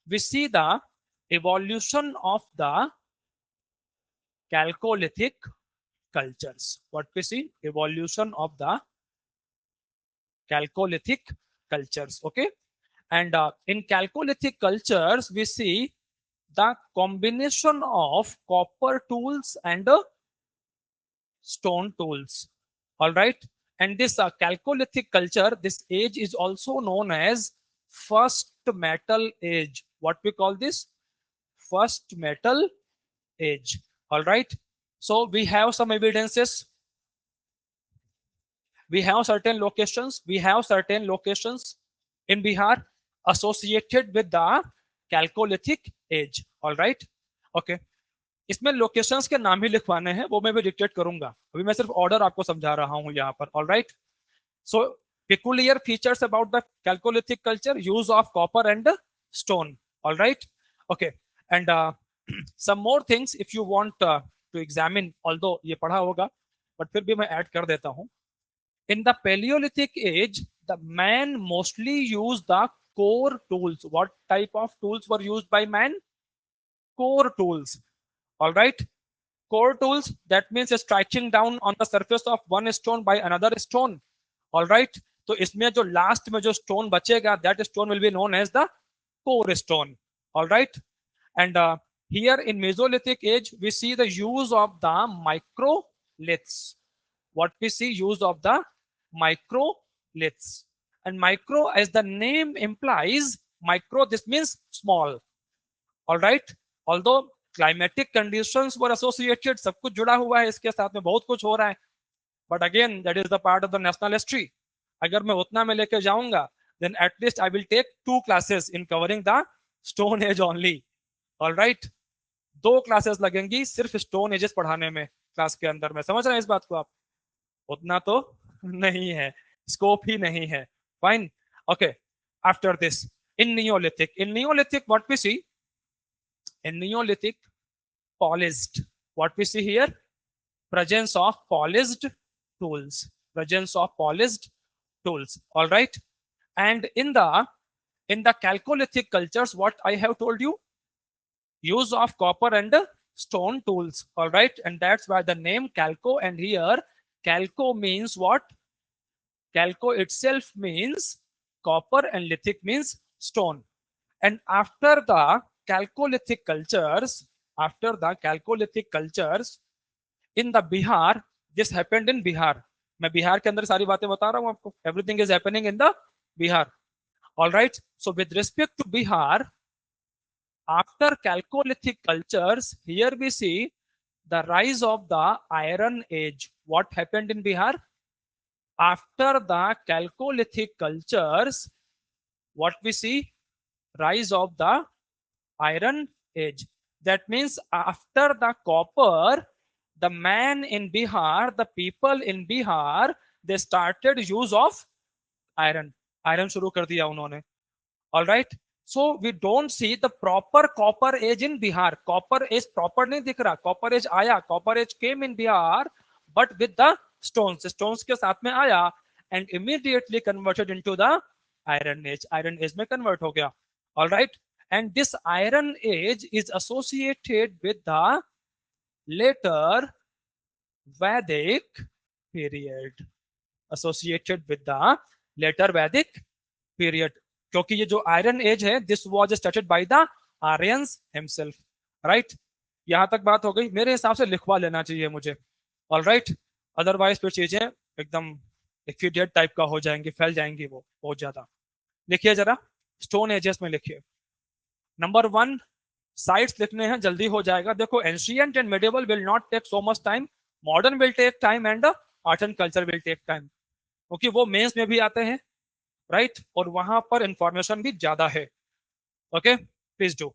we see the evolution of the Chalcolithic cultures. What we see? Evolution of the Chalcolithic cultures, okay. And in Chalcolithic cultures we see the combination of copper tools and stone tools, all right. And this Chalcolithic culture, this age is also known as first metal age. What we call this? First metal age, all right. So we have some evidences, we have certain locations in Bihar associated with the Chalcolithic age, all right, okay. इसमें locations के नाम ही लिखवाने हैं, वो मैं भी dictate करूंगा, अभी मैं सिर्फ ऑर्डर आपको समझा रहा हूं यहाँ पर, all right. So peculiar features about the Chalcolithic culture, use of copper and stone, all right, okay. And some more things if you want to examine, although ये पढ़ा होगा but फिर भी मैं ऐड कर देता हूं. In the Paleolithic age, the man mostly used the core tools. What type of tools were used by man? Core tools, all right. Core tools, that means striking down on the surface of one stone by another stone, all right. तो इसमें जो last में जो stone बचेगा, that stone will be known as the core stone, all right. And here in Mesolithic age we see the use of the microliths. What we see? Use of the microliths. And micro, as the name implies, micro, this means small, all right. Although climatic conditions were associated, सब कुछ जुड़ा हुआ है इसके साथ में, बहुत कुछ हो रहा है, but again that is the part of the national history. अगर मैं उतना में लेके जाऊंगा, then at least I will take 2 classes in covering the stone age only, all right. 2 classes लगेंगी सिर्फ स्टोन एजेस पढ़ाने में क्लास के अंदर में, समझ रहे हैं इस बात को आप? उतना तो नहीं है, स्कोप ही नहीं है, fine, okay. After this in Neolithic what we see? In Neolithic, polished, what we see here? Presence of polished tools, all right. And in the Chalcolithic cultures, what I have told you? Use of copper and stone tools. All right, and that's why the name Calco. And here Calco means what? Calco itself means copper and lithic means stone. And after the Chalcolithic cultures, in the Bihar, this happened in Bihar. मैं बिहार के अंदर सारी बातें बता रहा हूं आपको. Everything is happening in the Bihar. All right. So with respect to Bihar, after Chalcolithic cultures, here we see the rise of the Iron Age. What happened in Bihar? After the Chalcolithic cultures, what we see? Rise of the Iron Age. That means after the copper, the man in Bihar, the people in Bihar, they started use of iron. Iron शुरू कर दिया उन्होंने. All right. So we don't see the proper copper age in Bihar. Copper age proper नहीं दिख रहा. Copper age आया. Copper age came in Bihar, but with the stones. Stones के साथ में आया and immediately converted into the Iron Age. Iron Age में convert हो गया. All right. And this Iron Age is associated with the later Vedic period. Associated with the later Vedic period. क्योंकि ये जो आयरन एज है, this was started by the Aryans himself. Right, यहां तक बात हो गई. मेरे हिसाब से लिखवा लेना चाहिए मुझे. ऑल राइट, अदरवाइज फिर चीजें एकदम इफिडिएट टाइप का हो जाएंगी, फैल जाएंगी वो बहुत ज्यादा. लिखिए जरा, स्टोन एजेस में लिखिए. नंबर 1 साइट्स लिखने हैं, जल्दी हो जाएगा. देखो, ancient and medieval will not take so much time. Modern will take time and art and culture will take time, क्योंकि वो मेंस में भी आते हैं. राइट, और वहां पर इंफॉर्मेशन भी ज्यादा है. Okay, please do.